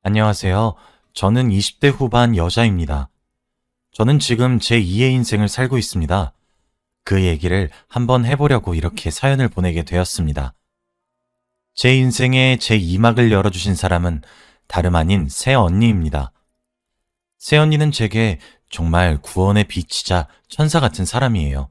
안녕하세요. 저는 20대 후반 여자입니다. 저는 지금 제 2의 인생을 살고 있습니다. 그 얘기를 한번 해보려고 이렇게 사연을 보내게 되었습니다. 제 인생의 제 2막을 열어주신 사람은 다름 아닌 새언니입니다. 새언니는 제게 정말 구원의 빛이자 천사 같은 사람이에요.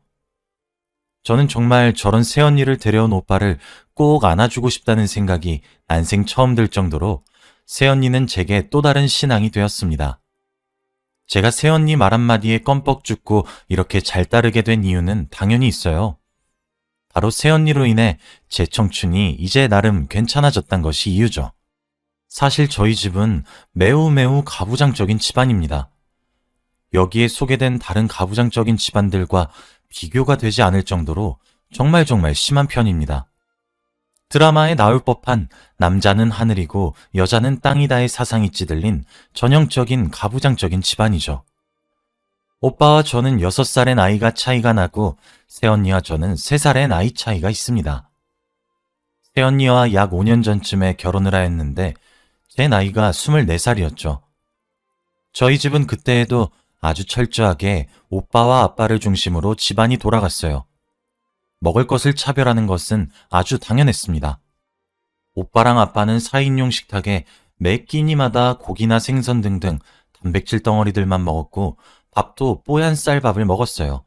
저는 정말 저런 새언니를 데려온 오빠를 꼭 안아주고 싶다는 생각이 난생 처음 들 정도로 새언니는 제게 또 다른 신앙이 되었습니다. 제가 새언니 말 한마디에 껌뻑 죽고 이렇게 잘 따르게 된 이유는 당연히 있어요. 바로 새언니로 인해 제 청춘이 이제 나름 괜찮아졌단 것이 이유죠. 사실 저희 집은 매우 매우 가부장적인 집안입니다. 여기에 소개된 다른 가부장적인 집안들과 비교가 되지 않을 정도로 정말 심한 편입니다. 드라마에 나올 법한 남자는 하늘이고 여자는 땅이다의 사상이 찌들린 전형적인 가부장적인 집안이죠. 오빠와 저는 6살의 나이가 차이가 나고 새언니와 저는 3살의 나이 차이가 있습니다. 새언니와 약 5년 전쯤에 결혼을 하였는데 제 나이가 24살이었죠. 저희 집은 그때에도 아주 철저하게 오빠와 아빠를 중심으로 집안이 돌아갔어요. 먹을 것을 차별하는 것은 아주 당연했습니다. 오빠랑 아빠는 4인용 식탁에 매 끼니마다 고기나 생선 등등 단백질 덩어리들만 먹었고 밥도 뽀얀 쌀밥을 먹었어요.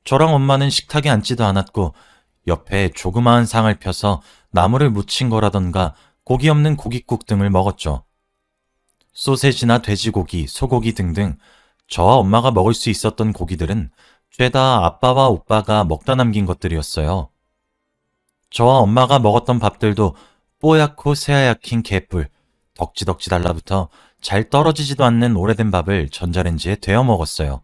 저랑 엄마는 식탁에 앉지도 않았고 옆에 조그마한 상을 펴서 나물을 무친 거라던가 고기 없는 고깃국 등을 먹었죠. 소세지나 돼지고기, 소고기 등등 저와 엄마가 먹을 수 있었던 고기들은 죄다 아빠와 오빠가 먹다 남긴 것들이었어요. 저와 엄마가 먹었던 밥들도 뽀얗고 새하얗긴 개뿔, 덕지덕지 달라붙어 잘 떨어지지도 않는 오래된 밥을 전자레인지에 데워 먹었어요.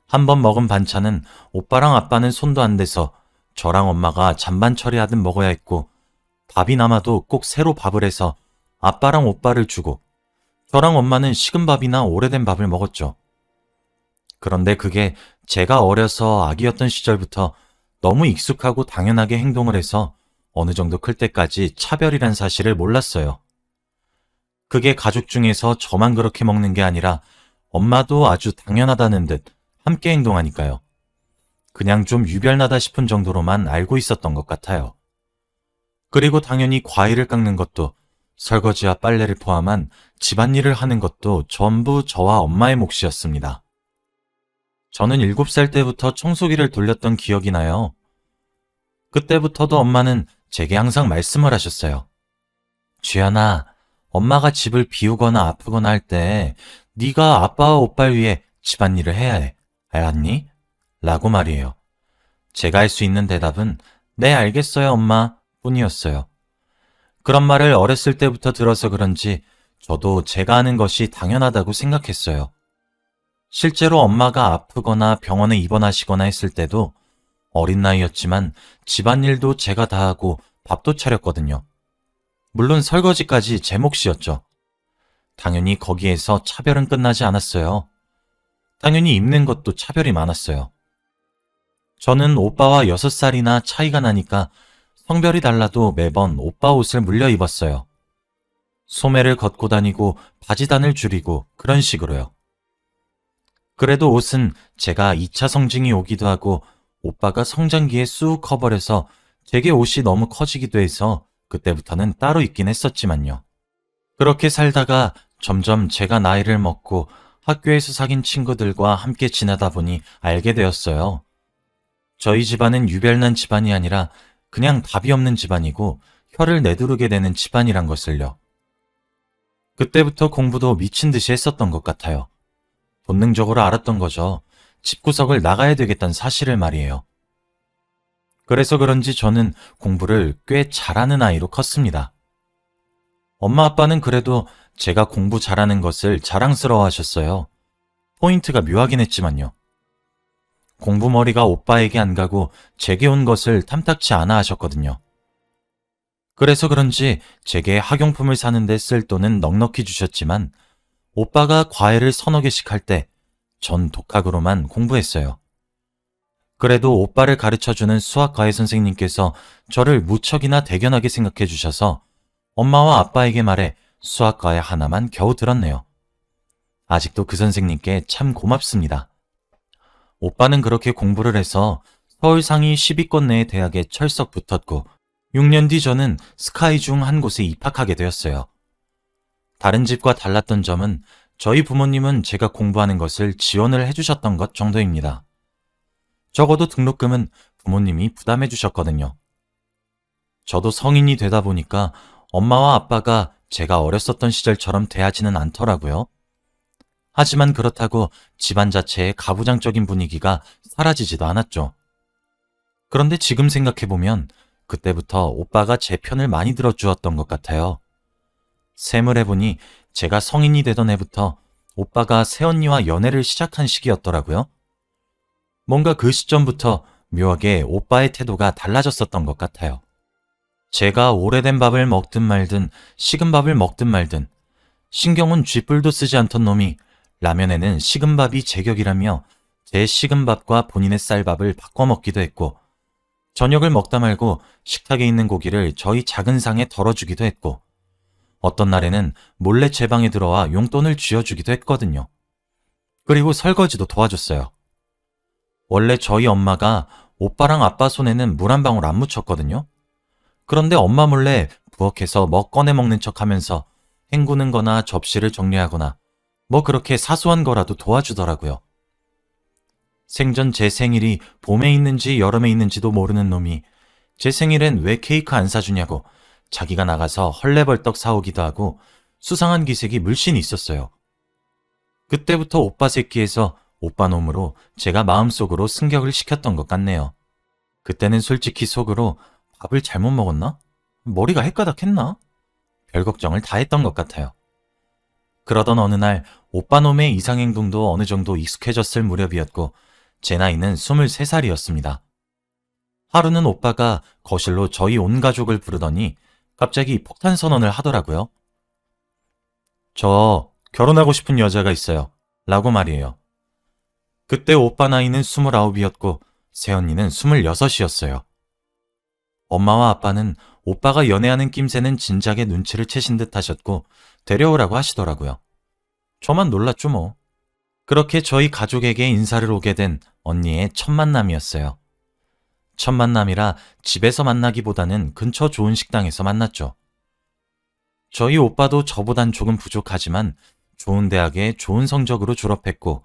한 번 먹은 반찬은 오빠랑 아빠는 손도 안 대서 저랑 엄마가 잔반 처리하듯 먹어야 했고 밥이 남아도 꼭 새로 밥을 해서 아빠랑 오빠를 주고 저랑 엄마는 식은 밥이나 오래된 밥을 먹었죠. 그런데 그게 제가 어려서 아기였던 시절부터 너무 익숙하고 당연하게 행동을 해서 어느 정도 클 때까지 차별이란 사실을 몰랐어요. 그게 가족 중에서 저만 그렇게 먹는 게 아니라 엄마도 아주 당연하다는 듯 함께 행동하니까요. 그냥 좀 유별나다 싶은 정도로만 알고 있었던 것 같아요. 그리고 당연히 과일을 깎는 것도 설거지와 빨래를 포함한 집안일을 하는 것도 전부 저와 엄마의 몫이었습니다. 저는 7살 때부터 청소기를 돌렸던 기억이 나요. 그때부터도 엄마는 제게 항상 말씀을 하셨어요. 주연아, 엄마가 집을 비우거나 아프거나 할 때 네가 아빠와 오빠를 위해 집안일을 해야 해. 알았니? 라고 말이에요. 제가 할 수 있는 대답은 네, 알겠어요, 엄마 뿐이었어요. 그런 말을 어렸을 때부터 들어서 그런지 저도 제가 하는 것이 당연하다고 생각했어요. 실제로 엄마가 아프거나 병원에 입원하시거나 했을 때도 어린 나이였지만 집안일도 제가 다 하고 밥도 차렸거든요. 물론 설거지까지 제 몫이었죠. 당연히 거기에서 차별은 끝나지 않았어요. 당연히 입는 것도 차별이 많았어요. 저는 오빠와 6살이나 차이가 나니까 성별이 달라도 매번 오빠 옷을 물려 입었어요. 소매를 걷고 다니고 바지단을 줄이고 그런 식으로요. 그래도 옷은 제가 2차 성징이 오기도 하고 오빠가 성장기에 쑥 커버려서 제게 옷이 너무 커지기도 해서 그때부터는 따로 입긴 했었지만요. 그렇게 살다가 점점 제가 나이를 먹고 학교에서 사귄 친구들과 함께 지내다 보니 알게 되었어요. 저희 집안은 유별난 집안이 아니라 그냥 답이 없는 집안이고 혀를 내두르게 되는 집안이란 것을요. 그때부터 공부도 미친 듯이 했었던 것 같아요. 본능적으로 알았던 거죠. 집구석을 나가야 되겠다는 사실을 말이에요. 그래서 그런지 저는 공부를 꽤 잘하는 아이로 컸습니다. 엄마 아빠는 그래도 제가 공부 잘하는 것을 자랑스러워 하셨어요. 포인트가 묘하긴 했지만요. 공부머리가 오빠에게 안 가고 제게 온 것을 탐탁치 않아 하셨거든요. 그래서 그런지 제게 학용품을 사는데 쓸 돈은 넉넉히 주셨지만 오빠가 과외를 서너 개씩 할 때 전 독학으로만 공부했어요. 그래도 오빠를 가르쳐주는 수학과외 선생님께서 저를 무척이나 대견하게 생각해 주셔서 엄마와 아빠에게 말해 수학과에 하나만 겨우 들었네요. 아직도 그 선생님께 참 고맙습니다. 오빠는 그렇게 공부를 해서 서울 상위 10위권 내의 대학에 철석 붙었고 6년 뒤 저는 스카이 중 한 곳에 입학하게 되었어요. 다른 집과 달랐던 점은 저희 부모님은 제가 공부하는 것을 지원을 해주셨던 것 정도입니다. 적어도 등록금은 부모님이 부담해 주셨거든요. 저도 성인이 되다 보니까 엄마와 아빠가 제가 어렸었던 시절처럼 대하지는 않더라고요. 하지만 그렇다고 집안 자체의 가부장적인 분위기가 사라지지도 않았죠. 그런데 지금 생각해보면 그때부터 오빠가 제 편을 많이 들어주었던 것 같아요. 셈을 해보니 제가 성인이 되던 해부터 오빠가 새언니와 연애를 시작한 시기였더라고요. 뭔가 그 시점부터 묘하게 오빠의 태도가 달라졌었던 것 같아요. 제가 오래된 밥을 먹든 말든 식은 밥을 먹든 말든 신경은 쥐뿔도 쓰지 않던 놈이 라면에는 식은 밥이 제격이라며 제 식은 밥과 본인의 쌀밥을 바꿔 먹기도 했고 저녁을 먹다 말고 식탁에 있는 고기를 저희 작은 상에 덜어주기도 했고 어떤 날에는 몰래 제 방에 들어와 용돈을 쥐어주기도 했거든요. 그리고 설거지도 도와줬어요. 원래 저희 엄마가 오빠랑 아빠 손에는 물 한 방울 안 묻혔거든요. 그런데 엄마 몰래 부엌에서 꺼내 먹는 척 하면서 헹구는 거나 접시를 정리하거나 뭐 그렇게 사소한 거라도 도와주더라고요. 생전 제 생일이 봄에 있는지 여름에 있는지도 모르는 놈이 제 생일엔 왜 케이크 안 사주냐고 자기가 나가서 헐레벌떡 사오기도 하고 수상한 기색이 물씬 있었어요. 그때부터 오빠 새끼에서 오빠 놈으로 제가 마음속으로 승격을 시켰던 것 같네요. 그때는 솔직히 속으로 밥을 잘못 먹었나? 머리가 헷가닥했나? 별 걱정을 다 했던 것 같아요. 그러던 어느 날 오빠 놈의 이상행동도 어느 정도 익숙해졌을 무렵이었고 제 나이는 23살이었습니다. 하루는 오빠가 거실로 저희 온 가족을 부르더니 갑자기 폭탄 선언을 하더라고요. 저 결혼하고 싶은 여자가 있어요. 라고 말이에요. 그때 오빠 나이는 29이었고 새언니는 26이었어요. 엄마와 아빠는 오빠가 연애하는 낌새는 진작에 눈치를 채신 듯 하셨고 데려오라고 하시더라고요. 저만 놀랐죠 뭐. 그렇게 저희 가족에게 인사를 오게 된 언니의 첫 만남이었어요. 첫 만남이라 집에서 만나기보다는 근처 좋은 식당에서 만났죠. 저희 오빠도 저보단 조금 부족하지만 좋은 대학에 좋은 성적으로 졸업했고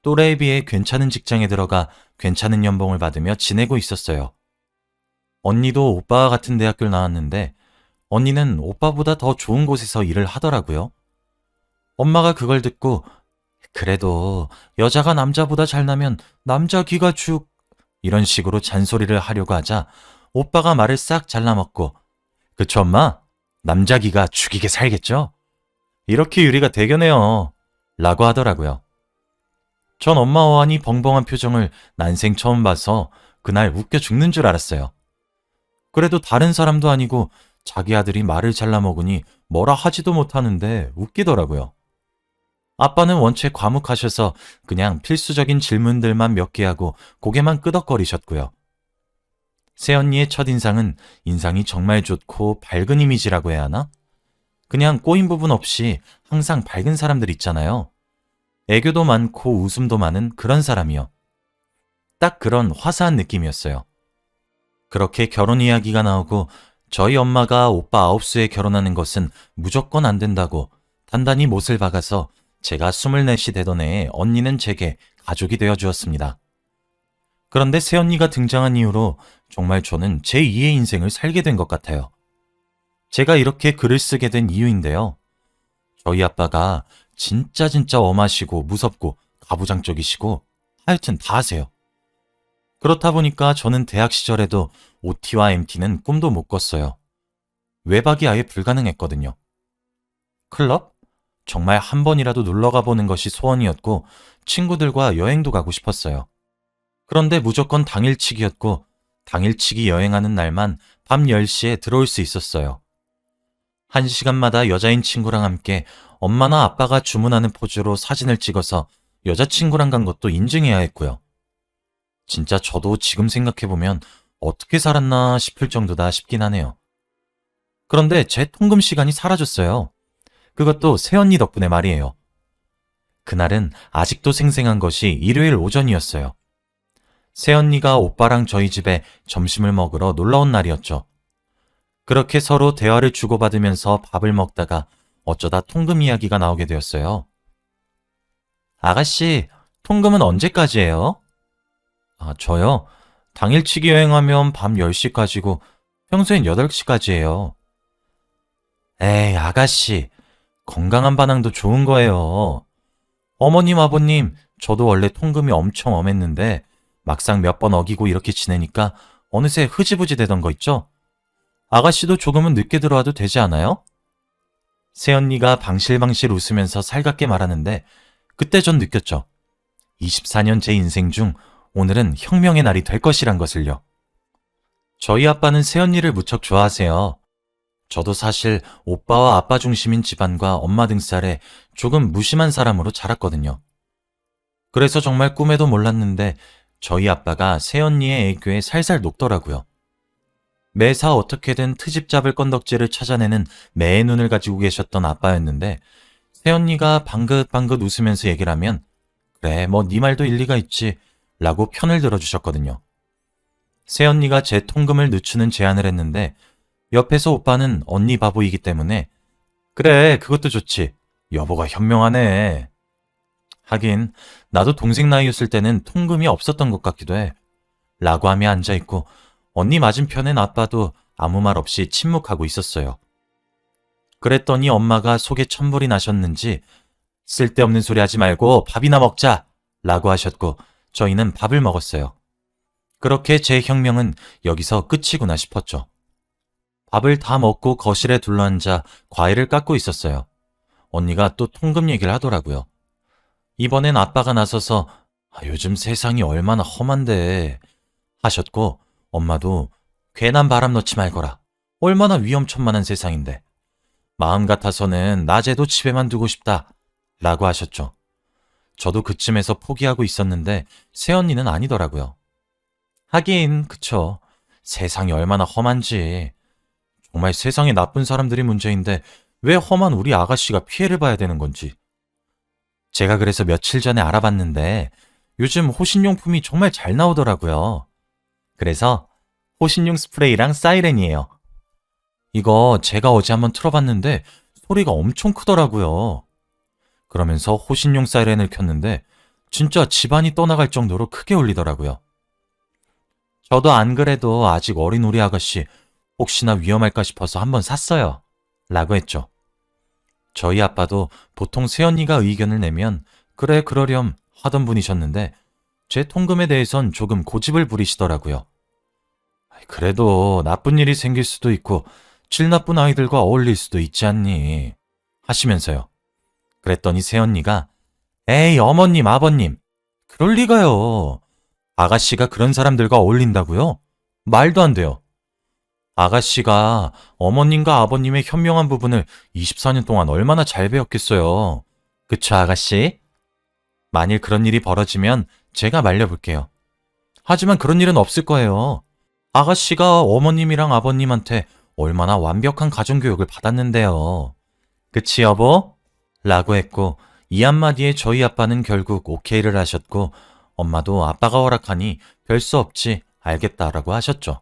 또래에 비해 괜찮은 직장에 들어가 괜찮은 연봉을 받으며 지내고 있었어요. 언니도 오빠와 같은 대학교를 나왔는데 언니는 오빠보다 더 좋은 곳에서 일을 하더라고요. 엄마가 그걸 듣고 그래도 여자가 남자보다 잘나면 남자 귀가 죽 이런 식으로 잔소리를 하려고 하자 오빠가 말을 싹 잘라먹고 그쵸 엄마? 남자 귀가 죽이게 살겠죠? 이렇게 유리가 대견해요. 라고 하더라고요. 전 엄마 어안이 벙벙한 표정을 난생 처음 봐서 그날 웃겨 죽는 줄 알았어요. 그래도 다른 사람도 아니고 자기 아들이 말을 잘라먹으니 뭐라 하지도 못하는데 웃기더라고요. 아빠는 원체 과묵하셔서 그냥 필수적인 질문들만 몇 개 하고 고개만 끄덕거리셨고요. 새언니의 첫인상은 인상이 정말 좋고 밝은 이미지라고 해야 하나? 그냥 꼬인 부분 없이 항상 밝은 사람들 있잖아요. 애교도 많고 웃음도 많은 그런 사람이요. 딱 그런 화사한 느낌이었어요. 그렇게 결혼 이야기가 나오고 저희 엄마가 오빠 아홉수에 결혼하는 것은 무조건 안 된다고 단단히 못을 박아서 제가 24이 되던 해에 언니는 제게 가족이 되어 주었습니다. 그런데 새언니가 등장한 이후로 정말 저는 제2의 인생을 살게 된 것 같아요. 제가 이렇게 글을 쓰게 된 이유인데요. 저희 아빠가 진짜 엄하시고 무섭고 가부장적이시고 하여튼 다 하세요. 그렇다 보니까 저는 대학 시절에도 OT와 MT는 꿈도 못 꿨어요. 외박이 아예 불가능했거든요. 클럽? 정말 한 번이라도 놀러가 보는 것이 소원이었고 친구들과 여행도 가고 싶었어요. 그런데 무조건 당일치기였고 당일치기 여행하는 날만 밤 10시에 들어올 수 있었어요. 1시간마다 여자인 친구랑 함께 엄마나 아빠가 주문하는 포즈로 사진을 찍어서 여자친구랑 간 것도 인증해야 했고요. 진짜 저도 지금 생각해보면 어떻게 살았나 싶을 정도다 싶긴 하네요. 그런데 제 통금 시간이 사라졌어요. 그것도 새언니 덕분에 말이에요. 그날은 아직도 생생한 것이 일요일 오전이었어요. 새언니가 오빠랑 저희 집에 점심을 먹으러 놀러 온 날이었죠. 그렇게 서로 대화를 주고받으면서 밥을 먹다가 어쩌다 통금 이야기가 나오게 되었어요. 아가씨, 통금은 언제까지예요? 저요? 당일치기 여행하면 밤 10시까지고 평소엔 8시까지예요. 에이, 아가씨, 건강한 반항도 좋은 거예요. 어머님, 아버님, 저도 원래 통금이 엄청 엄했는데 막상 몇 번 어기고 이렇게 지내니까 어느새 흐지부지 되던 거 있죠? 아가씨도 조금은 늦게 들어와도 되지 않아요? 새언니가 방실방실 웃으면서 살갑게 말하는데 그때 전 느꼈죠. 24년 제 인생 중 오늘은 혁명의 날이 될 것이란 것을요. 저희 아빠는 새언니를 무척 좋아하세요. 저도 사실 오빠와 아빠 중심인 집안과 엄마 등살에 조금 무심한 사람으로 자랐거든요. 그래서 정말 꿈에도 몰랐는데 저희 아빠가 새언니의 애교에 살살 녹더라고요. 매사 어떻게든 트집 잡을 건덕지를 찾아내는 매의 눈을 가지고 계셨던 아빠였는데 새언니가 방긋방긋 웃으면서 얘기를 하면 그래 뭐 네 말도 일리가 있지 라고 편을 들어주셨거든요. 새언니가 제 통금을 늦추는 제안을 했는데 옆에서 오빠는 언니 바보이기 때문에 그래 그것도 좋지 여보가 현명하네. 하긴 나도 동생 나이였을 때는 통금이 없었던 것 같기도 해 라고 하며 앉아있고 언니 맞은편엔 아빠도 아무 말 없이 침묵하고 있었어요. 그랬더니 엄마가 속에 천불이 나셨는지 쓸데없는 소리 하지 말고 밥이나 먹자 라고 하셨고 저희는 밥을 먹었어요. 그렇게 제 혁명은 여기서 끝이구나 싶었죠. 밥을 다 먹고 거실에 둘러앉아 과일을 깎고 있었어요. 언니가 또 통금 얘기를 하더라고요. 이번엔 아빠가 나서서 요즘 세상이 얼마나 험한데 하셨고 엄마도 괜한 바람 넣지 말거라. 얼마나 위험천만한 세상인데. 마음 같아서는 낮에도 집에만 두고 싶다 라고 하셨죠. 저도 그쯤에서 포기하고 있었는데 새언니는 아니더라고요. 하긴 그쵸. 세상이 얼마나 험한지. 정말 세상에 나쁜 사람들이 문제인데 왜 험한 우리 아가씨가 피해를 봐야 되는 건지. 제가 그래서 며칠 전에 알아봤는데 요즘 호신용품이 정말 잘 나오더라고요. 그래서 호신용 스프레이랑 사이렌이에요. 이거 제가 어제 한번 틀어봤는데 소리가 엄청 크더라고요. 그러면서 호신용 사이렌을 켰는데 진짜 집안이 떠나갈 정도로 크게 울리더라고요. 저도 안 그래도 아직 어린 우리 아가씨 혹시나 위험할까 싶어서 한번 샀어요. 라고 했죠. 저희 아빠도 보통 새언니가 의견을 내면 그래 그러렴 하던 분이셨는데 제 통금에 대해선 조금 고집을 부리시더라고요. 그래도 나쁜 일이 생길 수도 있고 질 나쁜 아이들과 어울릴 수도 있지 않니 하시면서요. 그랬더니 새언니가 에이 어머님 아버님 그럴 리가요. 아가씨가 그런 사람들과 어울린다고요? 말도 안 돼요. 아가씨가 어머님과 아버님의 현명한 부분을 24년 동안 얼마나 잘 배웠겠어요. 그쵸 아가씨? 만일 그런 일이 벌어지면 제가 말려볼게요. 하지만 그런 일은 없을 거예요. 아가씨가 어머님이랑 아버님한테 얼마나 완벽한 가정교육을 받았는데요. 그치 여보? 라고 했고 이 한마디에 저희 아빠는 결국 오케이를 하셨고 엄마도 아빠가 허락하니 별 수 없지 알겠다라고 하셨죠.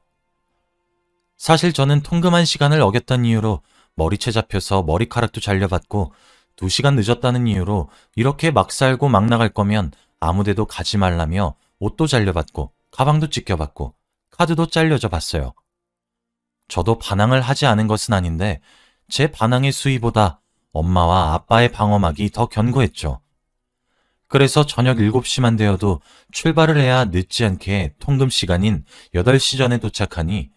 사실 저는 통금한 시간을 어겼다는 이유로 머리채 잡혀서 머리카락도 잘려봤고 2시간 늦었다는 이유로 이렇게 막 살고 막 나갈 거면 아무데도 가지 말라며 옷도 잘려봤고 가방도 찢겨봤고 카드도 잘려져 봤어요. 저도 반항을 하지 않은 것은 아닌데 제 반항의 수위보다 엄마와 아빠의 방어막이 더 견고했죠. 그래서 저녁 7시만 되어도 출발을 해야 늦지 않게 통금 시간인 8시 전에 도착하니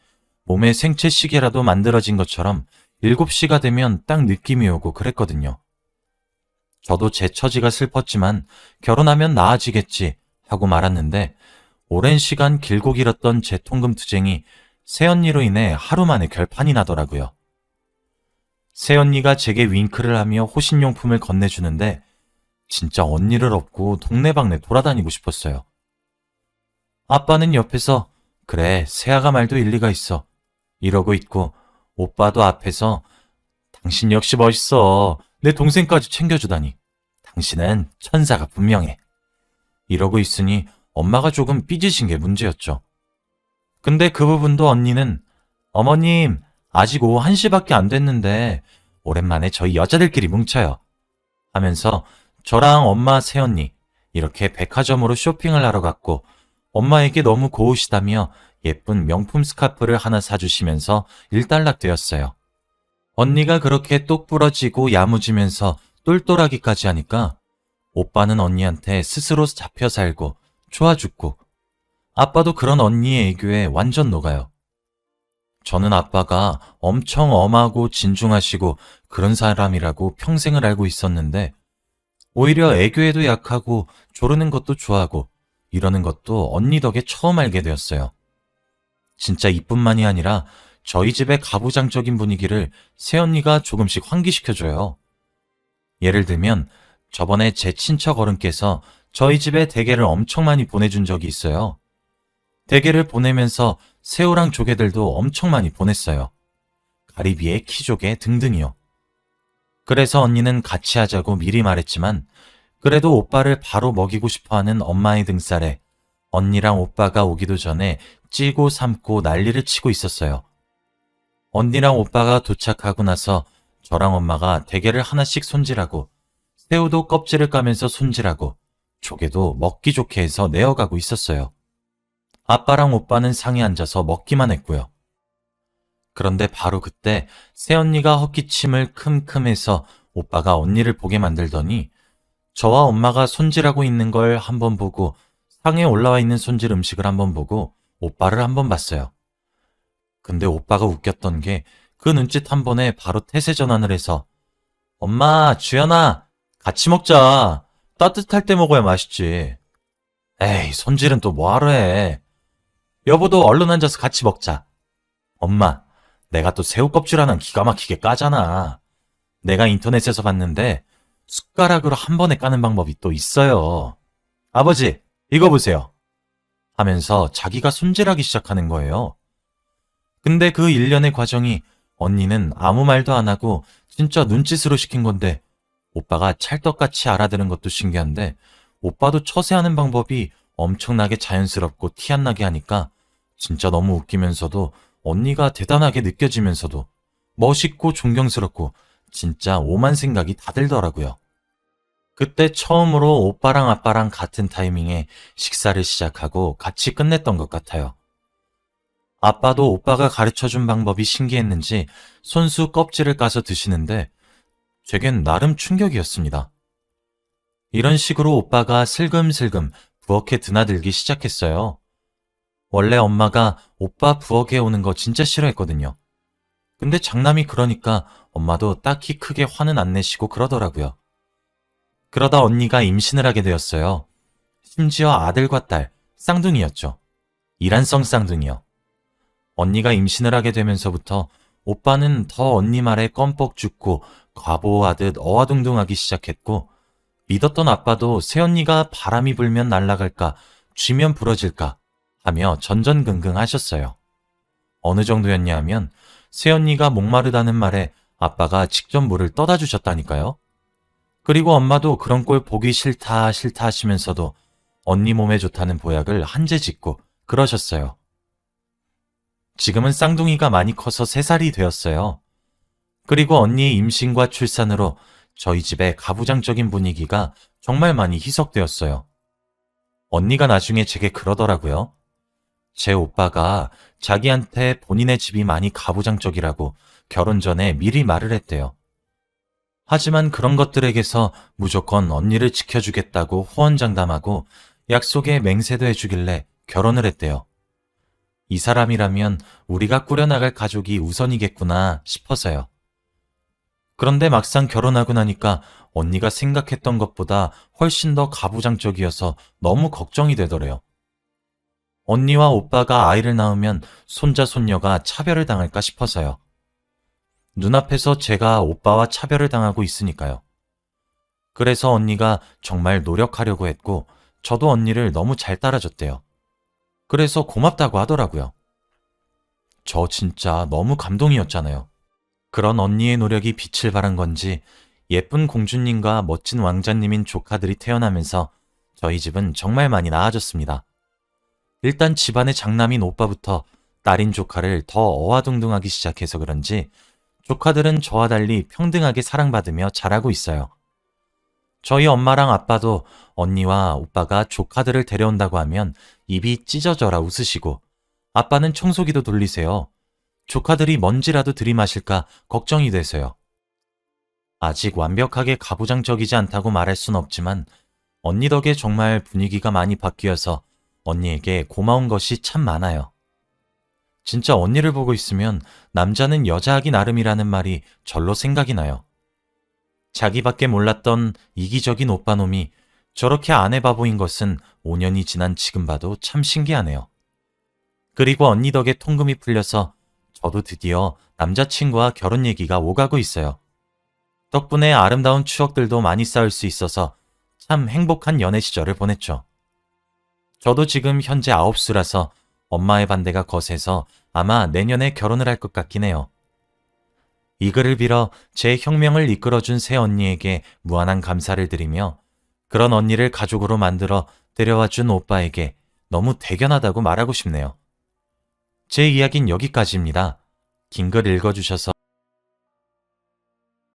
몸에 생체 시계라도 만들어진 것처럼 7시가 되면 딱 느낌이 오고 그랬거든요. 저도 제 처지가 슬펐지만 결혼하면 나아지겠지 하고 말았는데 오랜 시간 길고 길었던 제 통금 투쟁이 새언니로 인해 하루 만에 결판이 나더라고요. 새언니가 제게 윙크를 하며 호신용품을 건네주는데 진짜 언니를 업고 동네방네 돌아다니고 싶었어요. 아빠는 옆에서 그래 새아가 말도 일리가 있어 이러고 있고 오빠도 앞에서 당신 역시 멋있어 내 동생까지 챙겨주다니. 당신은 천사가 분명해. 이러고 있으니 엄마가 조금 삐지신 게 문제였죠. 근데 그 부분도 언니는 어머님, 아직 오후 1시밖에 안 됐는데 오랜만에 저희 여자들끼리 뭉쳐요. 하면서 저랑 엄마 새언니 이렇게 백화점으로 쇼핑을 하러 갔고 엄마에게 너무 고우시다며 예쁜 명품 스카프를 하나 사주시면서 일단락되었어요. 언니가 그렇게 똑 부러지고 야무지면서 똘똘하기까지 하니까 오빠는 언니한테 스스로 잡혀 살고 좋아 죽고 아빠도 그런 언니의 애교에 완전 녹아요. 저는 아빠가 엄청 엄하고 진중하시고 그런 사람이라고 평생을 알고 있었는데 오히려 애교에도 약하고 조르는 것도 좋아하고 이러는 것도 언니 덕에 처음 알게 되었어요. 진짜 이뿐만이 아니라 저희 집의 가부장적인 분위기를 새언니가 조금씩 환기시켜줘요. 예를 들면 저번에 제 친척 어른께서 저희 집에 대게를 엄청 많이 보내준 적이 있어요. 대게를 보내면서 새우랑 조개들도 엄청 많이 보냈어요. 가리비에 키조개 등등이요. 그래서 언니는 같이 하자고 미리 말했지만 그래도 오빠를 바로 먹이고 싶어하는 엄마의 등살에 언니랑 오빠가 오기도 전에 찌고 삶고 난리를 치고 있었어요. 언니랑 오빠가 도착하고 나서 저랑 엄마가 대게를 하나씩 손질하고 새우도 껍질을 까면서 손질하고 조개도 먹기 좋게 해서 내어가고 있었어요. 아빠랑 오빠는 상에 앉아서 먹기만 했고요. 그런데 바로 그때 새언니가 헛기침을 큼큼해서 오빠가 언니를 보게 만들더니 저와 엄마가 손질하고 있는 걸 한번 보고 상에 올라와 있는 손질 음식을 한번 보고 오빠를 한번 봤어요. 근데 오빠가 웃겼던 게 그 눈짓 한 번에 바로 태세 전환을 해서 엄마, 주연아, 같이 먹자. 따뜻할 때 먹어야 맛있지. 에이, 손질은 또 뭐하러 해. 여보도 얼른 앉아서 같이 먹자. 엄마, 내가 또 새우 껍질 하나 기가 막히게 까잖아. 내가 인터넷에서 봤는데 숟가락으로 한 번에 까는 방법이 또 있어요. 아버지, 이거 보세요. 하면서 자기가 손질하기 시작하는 거예요. 근데 그 일련의 과정이 언니는 아무 말도 안 하고 진짜 눈짓으로 시킨 건데 오빠가 찰떡같이 알아들은 것도 신기한데 오빠도 처세하는 방법이 엄청나게 자연스럽고 티 안 나게 하니까 진짜 너무 웃기면서도 언니가 대단하게 느껴지면서도 멋있고 존경스럽고 진짜 오만 생각이 다 들더라고요. 그때 처음으로 오빠랑 아빠랑 같은 타이밍에 식사를 시작하고 같이 끝냈던 것 같아요. 아빠도 오빠가 가르쳐준 방법이 신기했는지 손수 껍질을 까서 드시는데 제겐 나름 충격이었습니다. 이런 식으로 오빠가 슬금슬금 부엌에 드나들기 시작했어요. 원래 엄마가 오빠 부엌에 오는 거 진짜 싫어했거든요. 근데 장남이 그러니까 엄마도 딱히 크게 화는 안 내시고 그러더라고요. 그러다 언니가 임신을 하게 되었어요. 심지어 아들과 딸, 쌍둥이였죠. 이란성 쌍둥이요. 언니가 임신을 하게 되면서부터 오빠는 더 언니 말에 껌뻑 죽고 과보하듯 어와둥둥하기 시작했고 믿었던 아빠도 새언니가 바람이 불면 날아갈까 쥐면 부러질까 하며 전전긍긍 하셨어요. 어느 정도였냐 하면 새언니가 목마르다는 말에 아빠가 직접 물을 떠다 주셨다니까요. 그리고 엄마도 그런 꼴 보기 싫다 싫다 하시면서도 언니 몸에 좋다는 보약을 한 재 짓고 그러셨어요. 지금은 쌍둥이가 많이 커서 3살이 되었어요. 그리고 언니의 임신과 출산으로 저희 집의 가부장적인 분위기가 정말 많이 희석되었어요. 언니가 나중에 제게 그러더라고요. 제 오빠가 자기한테 본인의 집이 많이 가부장적이라고 결혼 전에 미리 말을 했대요. 하지만 그런 것들에게서 무조건 언니를 지켜주겠다고 호언장담하고 약속에 맹세도 해주길래 결혼을 했대요. 이 사람이라면 우리가 꾸려나갈 가족이 우선이겠구나 싶어서요. 그런데 막상 결혼하고 나니까 언니가 생각했던 것보다 훨씬 더 가부장적이어서 너무 걱정이 되더래요. 언니와 오빠가 아이를 낳으면 손자, 손녀가 차별을 당할까 싶어서요. 눈앞에서 제가 오빠와 차별을 당하고 있으니까요. 그래서 언니가 정말 노력하려고 했고 저도 언니를 너무 잘 따라줬대요. 그래서 고맙다고 하더라고요. 저 진짜 너무 감동이었잖아요. 그런 언니의 노력이 빛을 발한 건지 예쁜 공주님과 멋진 왕자님인 조카들이 태어나면서 저희 집은 정말 많이 나아졌습니다. 일단 집안의 장남인 오빠부터 딸인 조카를 더 어화둥둥하기 시작해서 그런지 조카들은 저와 달리 평등하게 사랑받으며 자라고 있어요. 저희 엄마랑 아빠도 언니와 오빠가 조카들을 데려온다고 하면 입이 찢어져라 웃으시고 아빠는 청소기도 돌리세요. 조카들이 먼지라도 들이마실까 걱정이 돼서요. 아직 완벽하게 가부장적이지 않다고 말할 순 없지만 언니 덕에 정말 분위기가 많이 바뀌어서 언니에게 고마운 것이 참 많아요. 진짜 언니를 보고 있으면 남자는 여자하기 나름이라는 말이 절로 생각이 나요. 자기밖에 몰랐던 이기적인 오빠놈이 저렇게 아내 바보인 것은 5년이 지난 지금 봐도 참 신기하네요. 그리고 언니 덕에 통금이 풀려서 저도 드디어 남자친구와 결혼 얘기가 오가고 있어요. 덕분에 아름다운 추억들도 많이 쌓을 수 있어서 참 행복한 연애 시절을 보냈죠. 저도 지금 현재 9수라서 엄마의 반대가 거세서 아마 내년에 결혼을 할 것 같긴 해요. 이 글을 빌어 제 혁명을 이끌어준 새 언니에게 무한한 감사를 드리며 그런 언니를 가족으로 만들어 데려와준 오빠에게 너무 대견하다고 말하고 싶네요. 제 이야기는 여기까지입니다. 긴 글 읽어주셔서